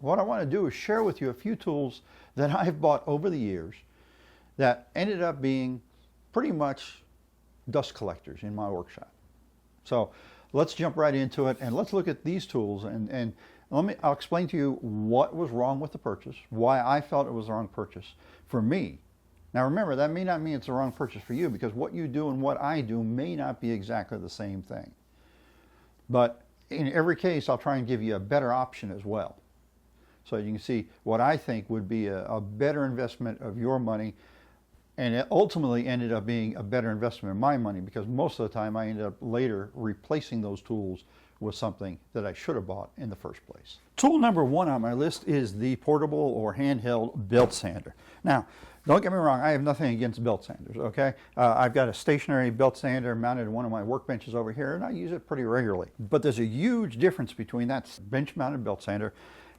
what I want to do is share with you a few tools that I've bought over the years that ended up being pretty much dust collectors in my workshop. So let's jump right into it and let's look at these tools and I'll explain to you what was wrong with the purchase, why I felt it was the wrong purchase for me. Now remember, that may not mean it's the wrong purchase for you, because what you do and what I do may not be exactly the same thing. But in every case, I'll try and give you a better option as well. So you can see what I think would be a better investment of your money, and it ultimately ended up being a better investment of my money, because most of the time I ended up later replacing those tools with something that I should have bought in the first place. Tool number one on my list is the portable or handheld belt sander. Now, don't get me wrong, I have nothing against belt sanders, okay? I've got a stationary belt sander mounted on one of my workbenches over here, and I use it pretty regularly. But there's a huge difference between that bench-mounted belt sander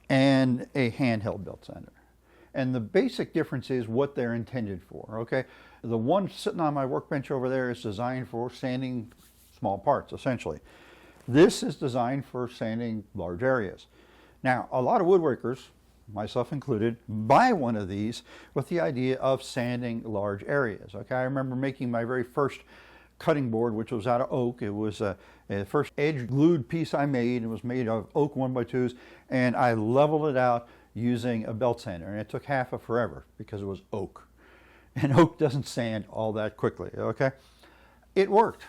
and a handheld belt sander. And the basic difference is what they're intended for, okay? The one sitting on my workbench over there is designed for sanding small parts, essentially. This is designed for sanding large areas. Now, a lot of woodworkers, myself included, buy one of these with the idea of sanding large areas. Okay, I remember making my very first cutting board, which was out of oak. It was the first edge glued piece I made. It was made of oak 1x2s, and I leveled it out using a belt sander, and it took half of forever because it was oak, and oak doesn't sand all that quickly. Okay, it worked,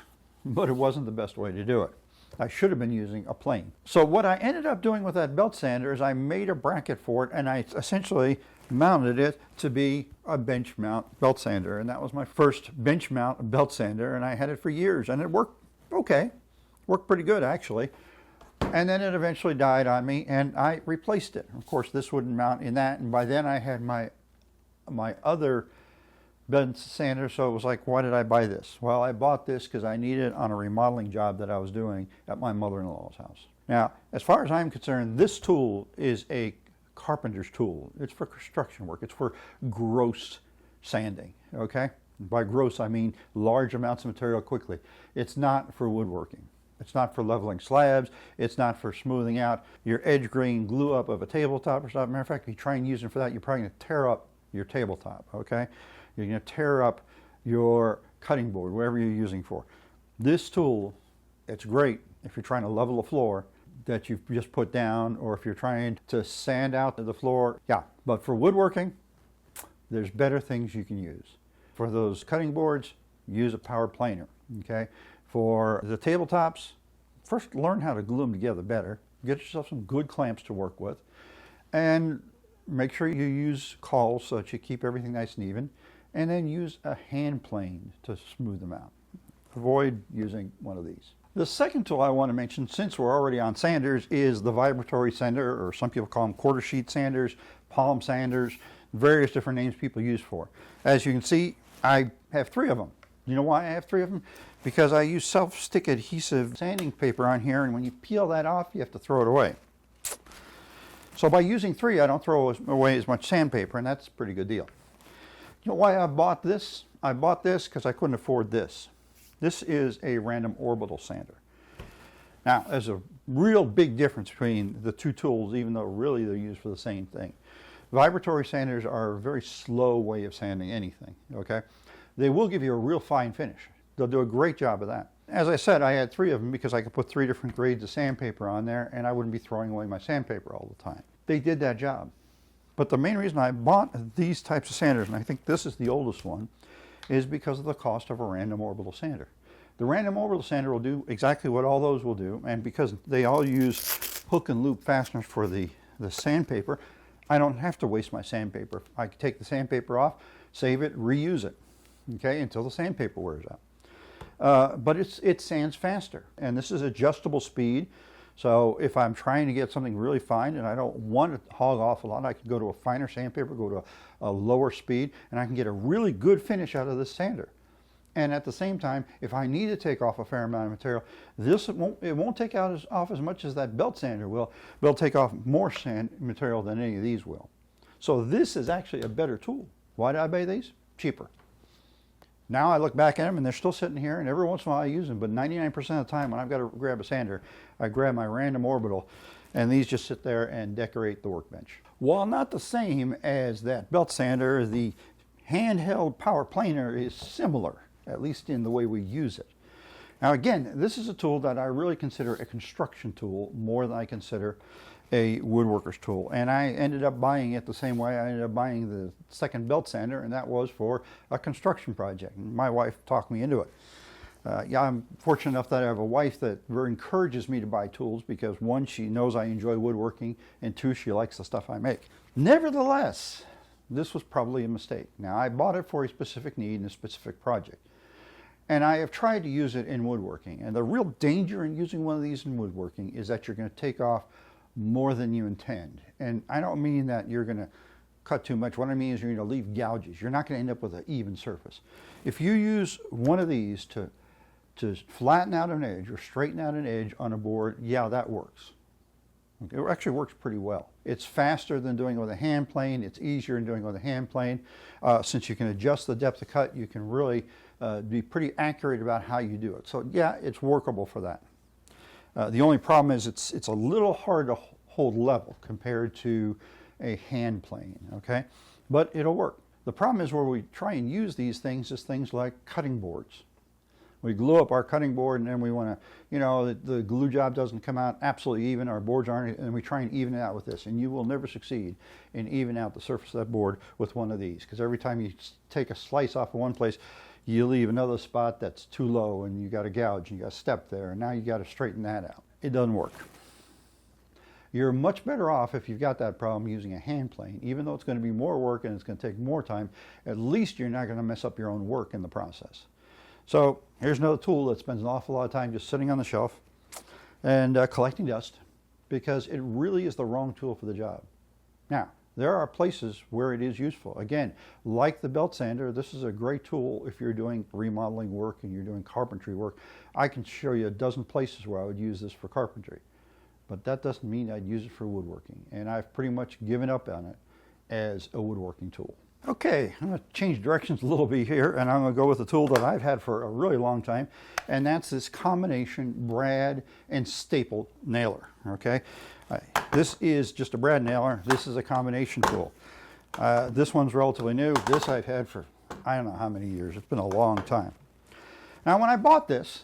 but it wasn't the best way to do it. I should have been using a plane. So what I ended up doing with that belt sander is I made a bracket for it, and I essentially mounted it to be a bench mount belt sander. And that was my first bench mount belt sander, and I had it for years, and it worked okay. Worked pretty good, actually. And then it eventually died on me, and I replaced it. Of course, this wouldn't mount in that, and by then I had my other belt sander, so it was like, why did I buy this? Well, I bought this because I needed it on a remodeling job that I was doing at my mother-in-law's house. Now, as far as I'm concerned, this tool is a carpenter's tool. It's for construction work. It's for gross sanding, okay? By gross, I mean large amounts of material quickly. It's not for woodworking. It's not for leveling slabs. It's not for smoothing out your edge grain glue up of a tabletop or something. Matter of fact, if you try and use it for that, you're probably going to tear up your tabletop, okay? You're going to tear up your cutting board, whatever you're using for. This tool, it's great if you're trying to level a floor that you've just put down, or if you're trying to sand out the floor. Yeah, but for woodworking, there's better things you can use. For those cutting boards, use a power planer, okay? For the tabletops, first learn how to glue them together better. Get yourself some good clamps to work with, and make sure you use cauls so that you keep everything nice and even. And then use a hand plane to smooth them out. Avoid using one of these. The second tool I want to mention, since we're already on sanders, is the Vibratory Sander, or some people call them quarter sheet sanders, palm sanders, various different names people use for. As you can see, I have 3 of them. You know why I have 3 of them? Because I use self-stick adhesive sanding paper on here, and when you peel that off, you have to throw it away. So by using 3, I don't throw away as much sandpaper, and that's a pretty good deal. You know why I bought this? I bought this because I couldn't afford this. This is a random orbital sander. Now, there's a real big difference between the 2 tools, even though really they're used for the same thing. Vibratory sanders are a very slow way of sanding anything, okay? They will give you a real fine finish. They'll do a great job of that. As I said, I had 3 of them because I could put 3 different grades of sandpaper on there, and I wouldn't be throwing away my sandpaper all the time. They did that job. But the main reason I bought these types of sanders, and I think this is the oldest one, is because of the cost of a random orbital sander. The random orbital sander will do exactly what all those will do, and because they all use hook and loop fasteners for the sandpaper, I don't have to waste my sandpaper. I can take the sandpaper off, save it, reuse it, okay, until the sandpaper wears out. But it sands faster, and this is adjustable speed. So if I'm trying to get something really fine and I don't want to hog off a lot, I can go to a finer sandpaper, go to a lower speed, and I can get a really good finish out of this sander. And at the same time, if I need to take off a fair amount of material, it won't take off as much as that belt sander will. But it'll take off more sand material than any of these will. So this is actually a better tool. Why did I buy these? Cheaper. Now I look back at them and they're still sitting here, and every once in a while I use them, but 99% of the time when I've got to grab a sander, I grab my random orbital. and these just sit there and decorate the workbench. While not the same as that belt sander, the handheld power planer is similar, at least in the way we use it. Now again, this is a tool that I really consider a construction tool more than I consider a woodworker's tool. And I ended up buying it the same way I ended up buying the second belt sander, and that was for a construction project. And my wife talked me into it. Yeah, I'm fortunate enough that I have a wife that very encourages me to buy tools because one, she knows I enjoy woodworking, and two, she likes the stuff I make. Nevertheless, this was probably a mistake. Now, I bought it for a specific need and a specific project. And I have tried to use it in woodworking. And the real danger in using one of these in woodworking is that you're going to take off more than you intend. And I don't mean that you're going to cut too much. What I mean is you're going to leave gouges. You're not going to end up with an even surface. If you use one of these to flatten out an edge or straighten out an edge on a board, yeah, that works. It actually works pretty well. It's faster than doing it with a hand plane. It's easier than doing it with a hand plane. Since you can adjust the depth of cut, you can really be pretty accurate about how you do it. So yeah, it's workable for that. The only problem is it's a little hard to hold level compared to a hand plane, okay? But it'll work. The problem is where we try and use these things is things like cutting boards. We glue up our cutting board and then we want to, you know, the glue job doesn't come out absolutely even, our boards aren't, and we try and even it out with this. And you will never succeed in evening out the surface of that board with one of these, because every time you take a slice off of one place, you leave another spot that's too low and you got a gouge and you got a step there, and now you got to straighten that out. It doesn't work. You're much better off if you've got that problem using a hand plane. Even though it's going to be more work and it's going to take more time, at least you're not going to mess up your own work in the process. So here's another tool that spends an awful lot of time just sitting on the shelf and collecting dust, because it really is the wrong tool for the job. Now, there are places where it is useful. Again, like the belt sander, this is a great tool if you're doing remodeling work and you're doing carpentry work. I can show you a dozen places where I would use this for carpentry, but that doesn't mean I'd use it for woodworking. And I've pretty much given up on it as a woodworking tool. Okay, I'm going to change directions a little bit here, and I'm going to go with a tool that I've had for a really long time, and that's this combination brad and staple nailer, okay? This is just a brad nailer. This is a combination tool. This one's relatively new. This I've had for I don't know how many years. It's been a long time. Now, when I bought this,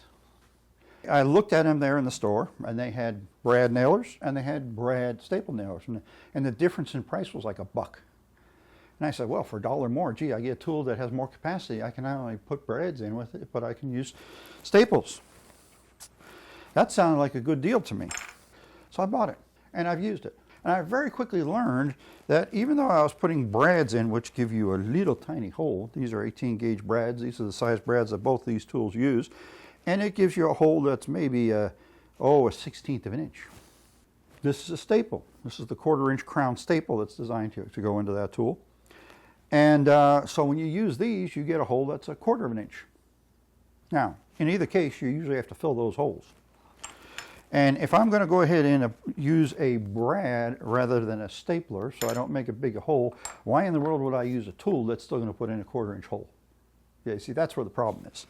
I looked at them there in the store, and they had brad nailers and they had brad staple nailers, and the difference in price was like $1. And I said, well, for $1 more, gee, I get a tool that has more capacity. I can not only put brads in with it, but I can use staples. That sounded like a good deal to me. So I bought it, and I've used it. And I very quickly learned that even though I was putting brads in, which give you a little tiny hole, these are 18 gauge brads, these are the size brads that both these tools use, and it gives you a hole that's maybe a 1/16 of an inch. This is a staple. This is the 1/4 inch crown staple that's designed to go into that tool. And so when you use these, you get a hole that's 1/4 of an inch. Now, in either case, you usually have to fill those holes. And if I'm going to go ahead and use a brad rather than a stapler, so I don't make a big hole, why in the world would I use a tool that's still going to put in a 1/4 inch hole? Yeah, see, that's where the problem is.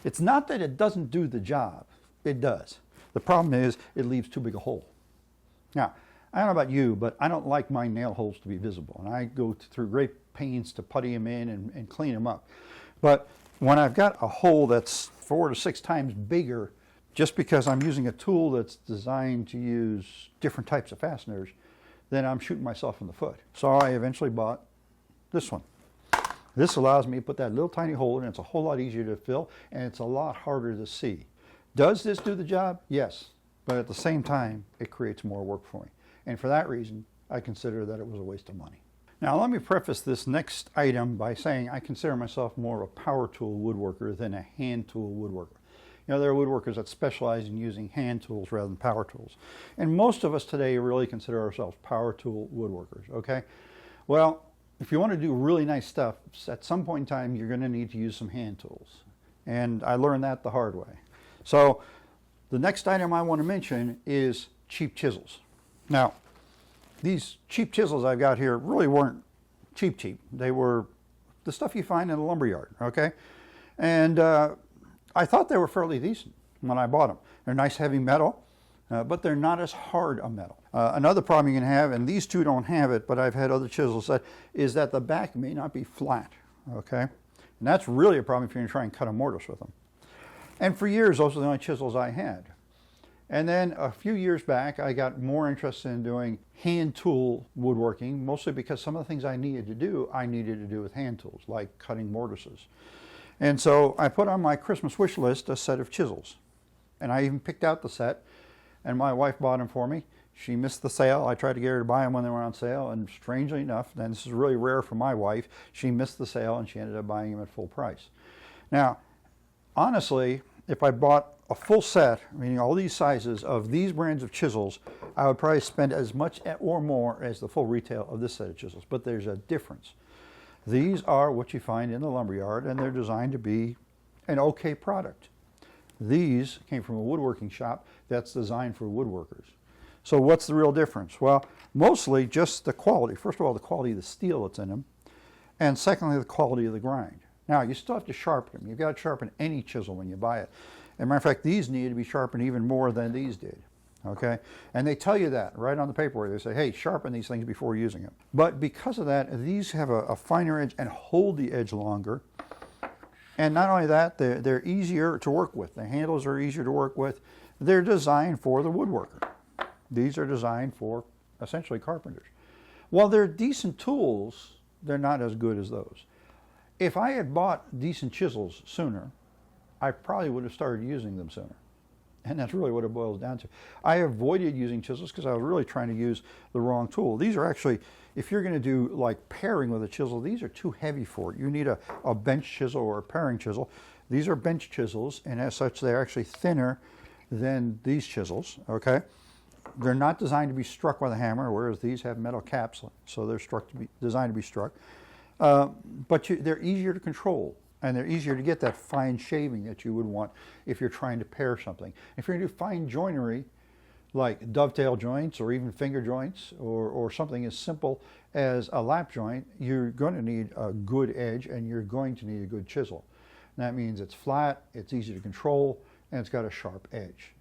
It's not that it doesn't do the job. It does. The problem is it leaves too big a hole. Now, I don't know about you, but I don't like my nail holes to be visible. And I go through great pains to putty them in and clean them up. But when I've got a hole that's 4 to 6 times bigger, just because I'm using a tool that's designed to use different types of fasteners, then I'm shooting myself in the foot. So I eventually bought this one. This allows me to put that little tiny hole in. It's a whole lot easier to fill, and it's a lot harder to see. Does this do the job? Yes. But at the same time, it creates more work for me. And for that reason, I consider that it was a waste of money. Now, let me preface this next item by saying I consider myself more of a power tool woodworker than a hand tool woodworker. You know, there are woodworkers that specialize in using hand tools rather than power tools. And most of us today really consider ourselves power tool woodworkers, okay? Well, if you want to do really nice stuff, at some point in time, you're going to need to use some hand tools. And I learned that the hard way. So the next item I want to mention is cheap chisels. Now, these cheap chisels I've got here really weren't cheap. They were the stuff you find in a lumber yard, okay? And I thought they were fairly decent when I bought them. They're nice heavy metal, but they're not as hard a metal. Another problem you can have, and these two don't have it, but I've had other chisels that, is that the back may not be flat, okay? And that's really a problem if you're going to try and cut a mortise with them. And for years, those were the only chisels I had. And then a few years back, I got more interested in doing hand tool woodworking, mostly because some of the things I needed to do with hand tools, like cutting mortises. And so I put on my Christmas wish list a set of chisels. And I even picked out the set, and my wife bought them for me. She missed the sale. I tried to get her to buy them when they were on sale, and strangely enough, and this is really rare for my wife, she missed the sale and she ended up buying them at full price. Now, honestly, if I bought a full set, meaning all these sizes of these brands of chisels, I would probably spend as much or more as the full retail of this set of chisels, but there's a difference. These are what you find in the lumberyard, and they're designed to be an okay product. These came from a woodworking shop that's designed for woodworkers. So what's the real difference? Well, mostly just the quality. First of all, the quality of the steel that's in them, and secondly, the quality of the grind. Now, you still have to sharpen them. You've got to sharpen any chisel when you buy it. As a matter of fact, these need to be sharpened even more than these did, okay? And they tell you that right on the paperwork. They say, hey, sharpen these things before using them. But because of that, these have a finer edge and hold the edge longer. And not only that, they're easier to work with. The handles are easier to work with. They're designed for the woodworker. These are designed for essentially carpenters. While they're decent tools, they're not as good as those. If I had bought decent chisels sooner, I probably would have started using them sooner. And that's really what it boils down to. I avoided using chisels because I was really trying to use the wrong tool. These are actually, if you're going to do like paring with a chisel, these are too heavy for it. You need a bench chisel or a paring chisel. These are bench chisels, and as such, they're actually thinner than these chisels, okay? They're not designed to be struck with a hammer, whereas these have metal caps, so they're designed to be struck. But they're easier to control, and they're easier to get that fine shaving that you would want if you're trying to pare something. If you're going to do fine joinery, like dovetail joints or even finger joints, or something as simple as a lap joint, you're going to need a good edge, and you're going to need a good chisel. And that means it's flat, it's easy to control, and it's got a sharp edge.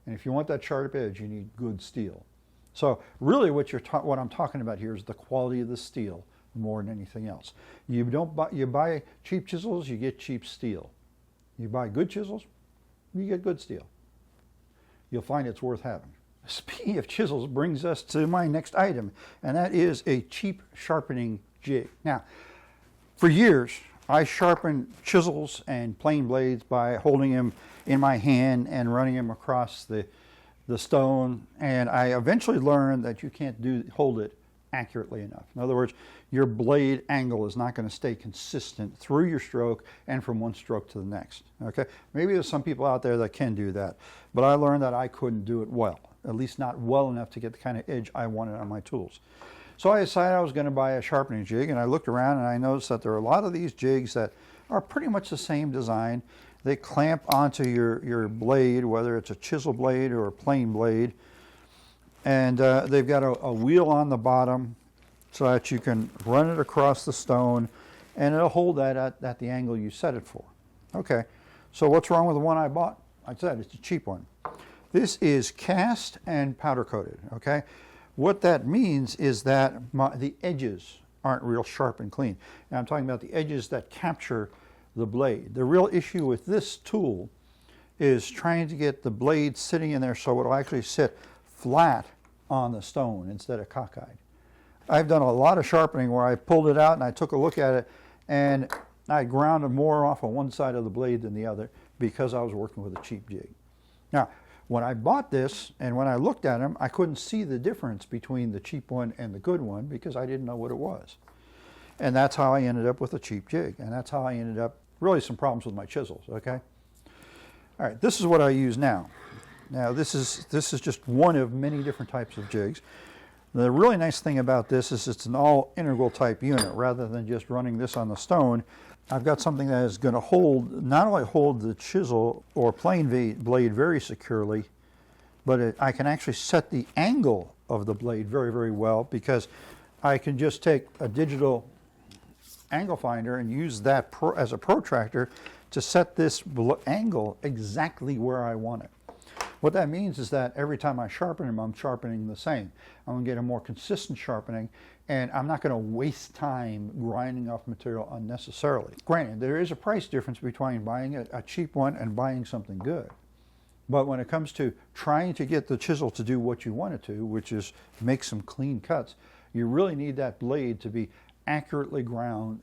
And if you want that sharp edge, you need good steel. So really what I'm talking about here is the quality of the steel more than anything else. You buy cheap chisels, you get cheap steel. You buy good chisels, you get good steel. You'll find it's worth having. Speaking of chisels brings us to my next item, and that is a cheap sharpening jig. Now, for years, I sharpened chisels and plane blades by holding them in my hand and running them across the stone, and I eventually learned that you can't hold it accurately enough. In other words, your blade angle is not going to stay consistent through your stroke and from one stroke to the next. Okay, maybe there's some people out there that can do that, but I learned that I couldn't do it well, at least not well enough to get the kind of edge I wanted on my tools. So I decided I was going to buy a sharpening jig, and I looked around and I noticed that there are a lot of these jigs that are pretty much the same design. They clamp onto your blade, whether it's a chisel blade or a plane blade, and they've got a wheel on the bottom so that you can run it across the stone, and it'll hold that at the angle you set it for. Okay, so what's wrong with the one I bought? I said it's a cheap one. This is cast and powder coated, okay? What that means is that the edges aren't real sharp and clean. And I'm talking about the edges that capture the blade. The real issue with this tool is trying to get the blade sitting in there so it'll actually sit flat on the stone instead of cockeyed. I've done a lot of sharpening where I pulled it out and I took a look at it, and I ground more off on one side of the blade than the other because I was working with a cheap jig. Now, when I bought this and when I looked at them, I couldn't see the difference between the cheap one and the good one because I didn't know what it was. And that's how I ended up with a cheap jig. And that's how I ended up, really some problems with my chisels, okay? All right, this is what I use now. Now this is just one of many different types of jigs. The really nice thing about this is it's an all integral type unit. Rather than just running this on the stone, I've got something that is going to hold, not only hold the chisel or plane blade very securely, but I can actually set the angle of the blade very, very well, because I can just take a digital angle finder and use that as a protractor to set this angle exactly where I want it. What that means is that every time I sharpen them, I'm sharpening the same. I'm going to get a more consistent sharpening, and I'm not going to waste time grinding off material unnecessarily. Granted, there is a price difference between buying a cheap one and buying something good. But when it comes to trying to get the chisel to do what you want it to, which is make some clean cuts, you really need that blade to be accurately ground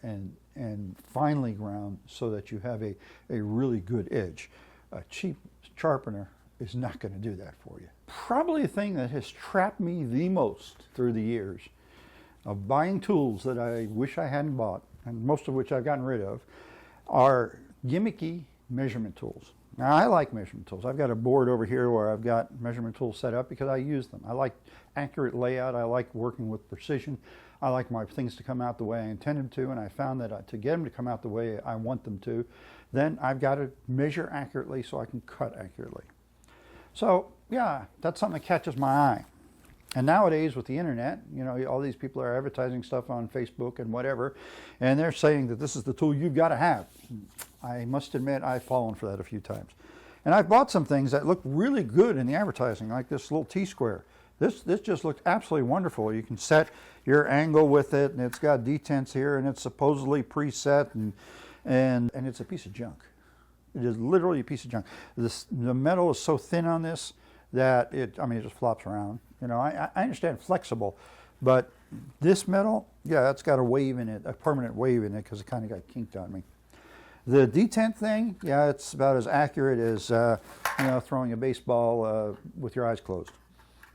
and finely ground so that you have a really good edge. A cheap sharpener is not going to do that for you. Probably the thing that has trapped me the most through the years of buying tools that I wish I hadn't bought, and most of which I've gotten rid of, are gimmicky measurement tools. Now, I like measurement tools. I've got a board over here where I've got measurement tools set up because I use them. I like accurate layout. I like working with precision. I like my things to come out the way I intend them to, and I found that to get them to come out the way I want them to, then I've got to measure accurately so I can cut accurately. So, yeah, that's something that catches my eye. And nowadays with the internet, you know, all these people are advertising stuff on Facebook and whatever, and they're saying that this is the tool you've got to have. I must admit I've fallen for that a few times. And I've bought some things that look really good in the advertising, like this little T-square. This just looked absolutely wonderful. You can set your angle with it, and it's got detents here, and it's supposedly preset, and it's a piece of junk. It is literally a piece of junk. The metal is so thin on this that it just flops around. You know, I understand flexible, but this metal, yeah, it's got a wave in it, a permanent wave in it, because it kind of got kinked on me. The detent thing, yeah, it's about as accurate as throwing a baseball with your eyes closed.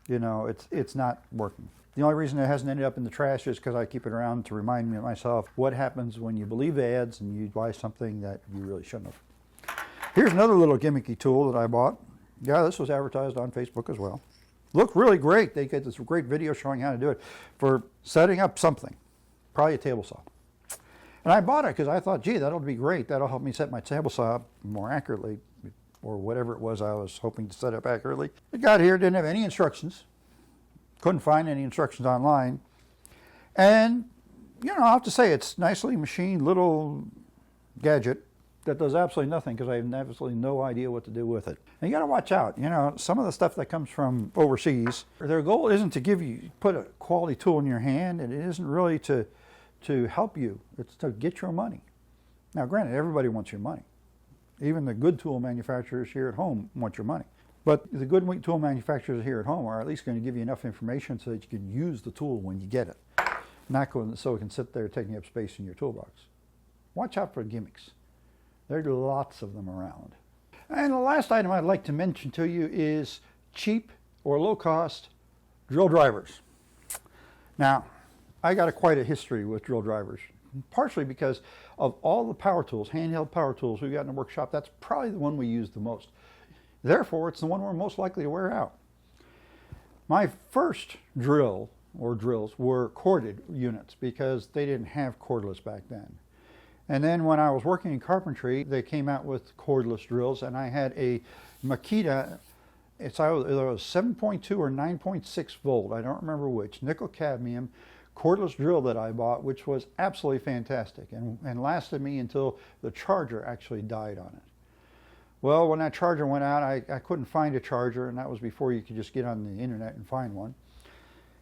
You know, it's not working. The only reason it hasn't ended up in the trash is because I keep it around to remind me of myself what happens when you believe ads and you buy something that you really shouldn't have. Here's another little gimmicky tool that I bought. Yeah, this was advertised on Facebook as well. Looked really great. They get this great video showing how to do it for setting up something, probably a table saw. And I bought it because I thought, gee, that'll be great. That'll help me set my table saw up more accurately, or whatever it was I was hoping to set up accurately. It got here, didn't have any instructions. Couldn't find any instructions online. And, you know, I'll have to say, it's nicely machined little gadget that does absolutely nothing because I have absolutely no idea what to do with it. And you got to watch out. You know, some of the stuff that comes from overseas, their goal isn't to put a quality tool in your hand, and it isn't really to help you. It's to get your money. Now, granted, everybody wants your money. Even the good tool manufacturers here at home want your money. But the good tool manufacturers here at home are at least going to give you enough information so that you can use the tool when you get it, not so it can sit there taking up space in your toolbox. Watch out for gimmicks. There are lots of them around. And the last item I'd like to mention to you is cheap or low-cost drill drivers. Now, I got quite a history with drill drivers, partially because of all the power tools, handheld power tools we've got in the workshop. That's probably the one we use the most. Therefore, it's the one we're most likely to wear out. My first drill or drills were corded units because they didn't have cordless back then. And then when I was working in carpentry, they came out with cordless drills, and I had a Makita, it was 7.2 or 9.6 volt, I don't remember which, nickel cadmium cordless drill that I bought, which was absolutely fantastic and lasted me until the charger actually died on it. Well, when that charger went out, I couldn't find a charger, and that was before you could just get on the internet and find one.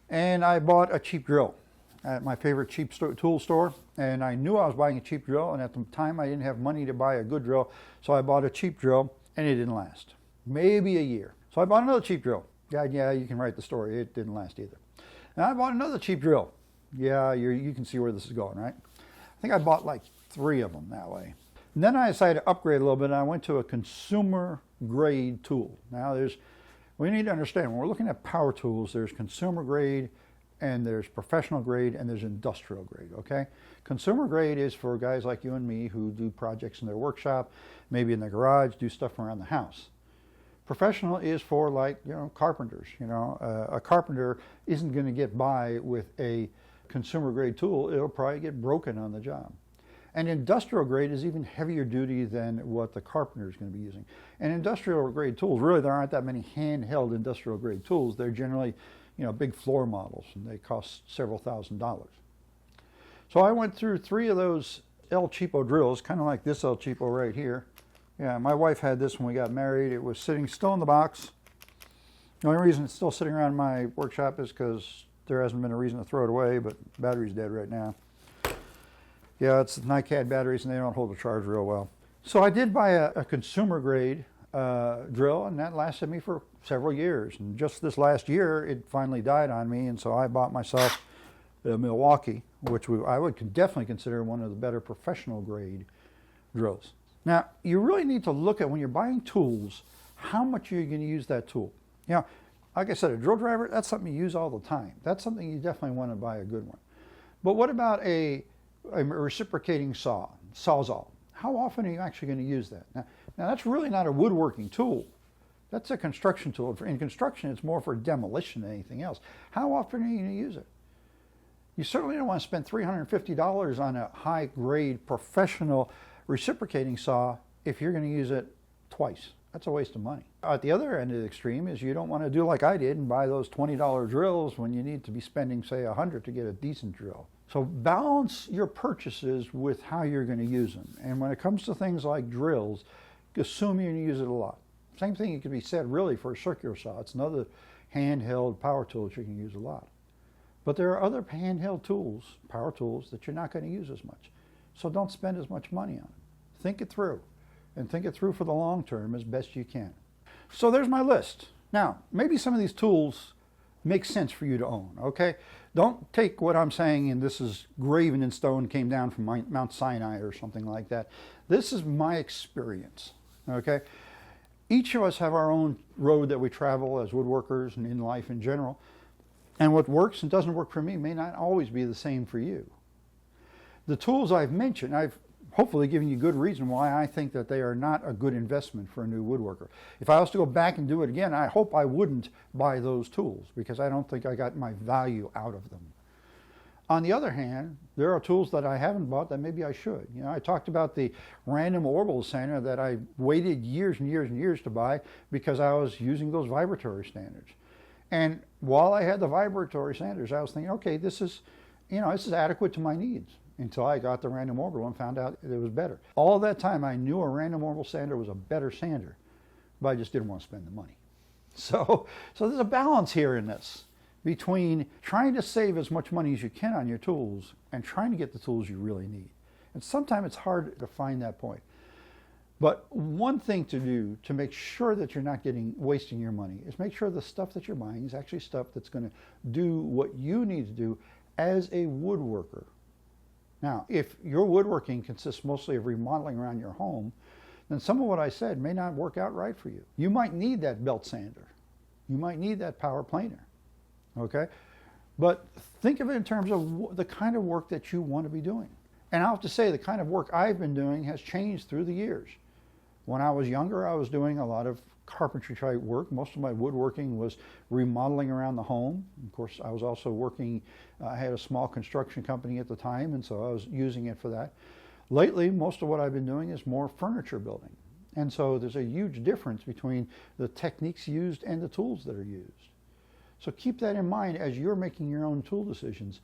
And I bought a cheap drill at my favorite cheap tool store, and I knew I was buying a cheap drill, and at the time I didn't have money to buy a good drill, so I bought a cheap drill, and it didn't last. Maybe a year. So I bought another cheap drill. Yeah, you can write the story. It didn't last either. Now I bought another cheap drill. Yeah, you can see where this is going, right? I think I bought like 3 of them that way. And then I decided to upgrade a little bit, and I went to a consumer grade tool. Now we need to understand, when we're looking at power tools, there's consumer grade, and there's professional grade, and there's industrial grade, okay? Consumer grade is for guys like you and me who do projects in their workshop, maybe in their garage, do stuff around the house. Professional is for, like, carpenters. A carpenter isn't going to get by with a consumer grade tool. It'll probably get broken on the job. And industrial grade is even heavier duty than what the carpenter is going to be using. And industrial grade tools, really there aren't that many handheld industrial grade tools. They're generally big floor models, and they cost several $1,000s. So I went through 3 of those El Cheapo drills, kind of like this El Cheapo right here. Yeah, my wife had this when we got married. It was sitting still in the box, The only reason it's still sitting around my workshop is because there hasn't been a reason to throw it away, but the battery's dead right now. Yeah, it's NiCad batteries and they don't hold a charge real well. So I did buy a consumer grade drill, and that lasted me for several years. And just this last year, it finally died on me, and so I bought myself a Milwaukee, which I would definitely consider one of the better professional grade drills. Now, you really need to look at, when you're buying tools, how much you're going to use that tool. You know, like I said, a drill driver, that's something you use all the time. That's something you definitely want to buy a good one. But what about a reciprocating sawzall? How often are you actually going to use that? Now, that's really not a woodworking tool. That's a construction tool. In construction, it's more for demolition than anything else. How often are you going to use it? You certainly don't want to spend $350 on a high-grade professional reciprocating saw if you're going to use it twice. That's a waste of money. At the other end of the extreme is you don't want to do like I did and buy those $20 drills when you need to be spending, say, $100 to get a decent drill. So balance your purchases with how you're going to use them. And when it comes to things like drills, assume you're going to use it a lot. Same thing can be said really for a circular saw. It's another handheld power tool that you can use a lot. But there are other handheld tools, power tools, that you're not going to use as much. So don't spend as much money on it. Think it through, and think it through for the long term as best you can. So there's my list. Now, maybe some of these tools make sense for you to own, okay? Don't take what I'm saying and this is graven in stone, came down from Mount Sinai or something like that. This is my experience, okay? Each of us have our own road that we travel as woodworkers and in life in general. And what works and doesn't work for me may not always be the same for you. The tools I've mentioned, I've hopefully given you good reason why I think that they are not a good investment for a new woodworker. If I was to go back and do it again, I hope I wouldn't buy those tools because I don't think I got my value out of them. On the other hand, there are tools that I haven't bought that maybe I should. You know, I talked about the random orbital sander that I waited years and years and years to buy because I was using those vibratory sanders. And while I had the vibratory sanders, I was thinking, okay, this is adequate to my needs, until I got the random orbital and found out it was better. All that time I knew a random orbital sander was a better sander, but I just didn't want to spend the money. So there's a balance here in this between trying to save as much money as you can on your tools and trying to get the tools you really need. And sometimes it's hard to find that point. But one thing to do to make sure that you're not wasting your money is make sure the stuff that you're buying is actually stuff that's going to do what you need to do as a woodworker. Now, if your woodworking consists mostly of remodeling around your home, then some of what I said may not work out right for you. You might need that belt sander. You might need that power planer, okay? But think of it in terms of the kind of work that you want to be doing. And I'll have to say the kind of work I've been doing has changed through the years. When I was younger, I was doing a lot of carpentry type work. Most of my woodworking was remodeling around the home. Of course, I was also working, I had a small construction company at the time, and so I was using it for that. Lately, most of what I've been doing is more furniture building. And so there's a huge difference between the techniques used and the tools that are used. So keep that in mind as you're making your own tool decisions.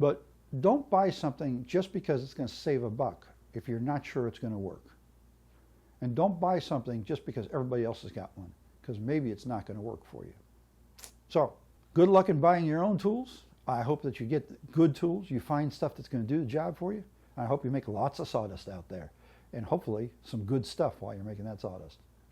But don't buy something just because it's going to save a buck if you're not sure it's going to work. And don't buy something just because everybody else has got one, because maybe it's not going to work for you. So, good luck in buying your own tools. I hope that you get good tools. You find stuff that's going to do the job for you. I hope you make lots of sawdust out there, and hopefully some good stuff while you're making that sawdust.